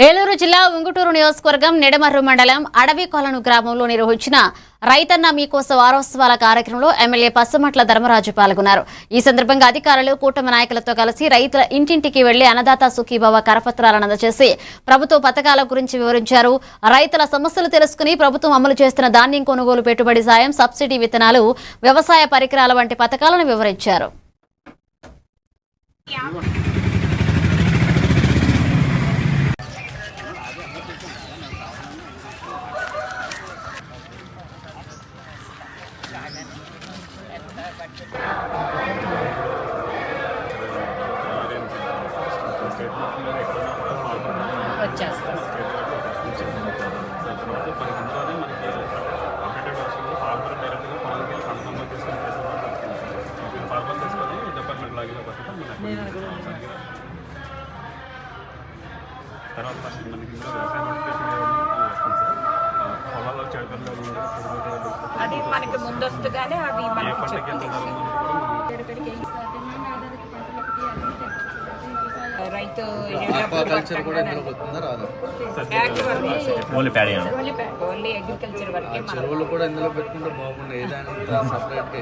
ఏలూరు జిల్లా ఉంగుటూరు నియోజకవర్గం నిడమర్రు మండలం అడవికొలను గ్రామంలో నిర్వహించిన రైతన్న మీకోసం వారోత్సవాల కార్యక్రమంలో ఎమ్మెల్యే పసుమట్ల ధర్మరాజు పాల్గొన్నారు. ఈ సందర్భంగా అధికారులు కూటమి నాయకులతో కలిసి రైతుల ఇంటింటికి వెళ్లి అన్నదాత సుఖీభవ కరపత్రాలను అందజేసి ప్రభుత్వ పథకాల గురించి వివరించారు. రైతుల సమస్యలు తెలుసుకుని ప్రభుత్వం అమలు చేస్తున్న ధాన్యం కొనుగోలు, పెట్టుబడి సాయం, సబ్సిడీ విత్తనాలు, వ్యవసాయ పరికరాల వంటి పథకాలను వివరించారు. అది మనకి ముందొస్తుగానే అవి రైతు ఓన్లీ అగ్రికల్చర్ వరకే చెరువులు కూడా ఇందులో పెట్టుకుంటే బాగుండే ఏదైనా సపరేట్గా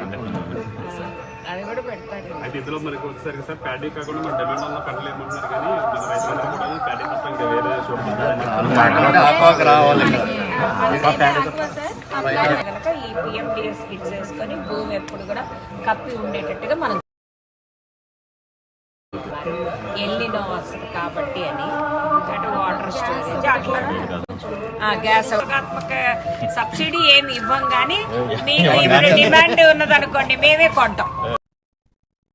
అది కూడా పెడతారు. అయితే ఇందులో మనకి వచ్చేసరికి సార్ ప్యాడీ కాకుండా మన డిమాండ్ ఉన్న పంటలు ఏమంటున్నారు కానీ మన రైతులందరూ కూడా ప్యాడీ తప్ప ఇంకా వేరే కనుక ఈ పిఎండిఎస్ కిట్స్ వేసుకొని భూమి ఎప్పుడు కూడా కప్పి ఉండేటట్టుగా మనం ఎల్లినో వస్తుంది కాబట్టి అని అటు వాటర్ స్టోరేజ్ అట్లా గ్యాస్ సబ్సిడీ ఏమి ఇవ్వం కానీ మీకు డిమాండ్ ఉన్నదనుకోండి మేమే కొంటాం.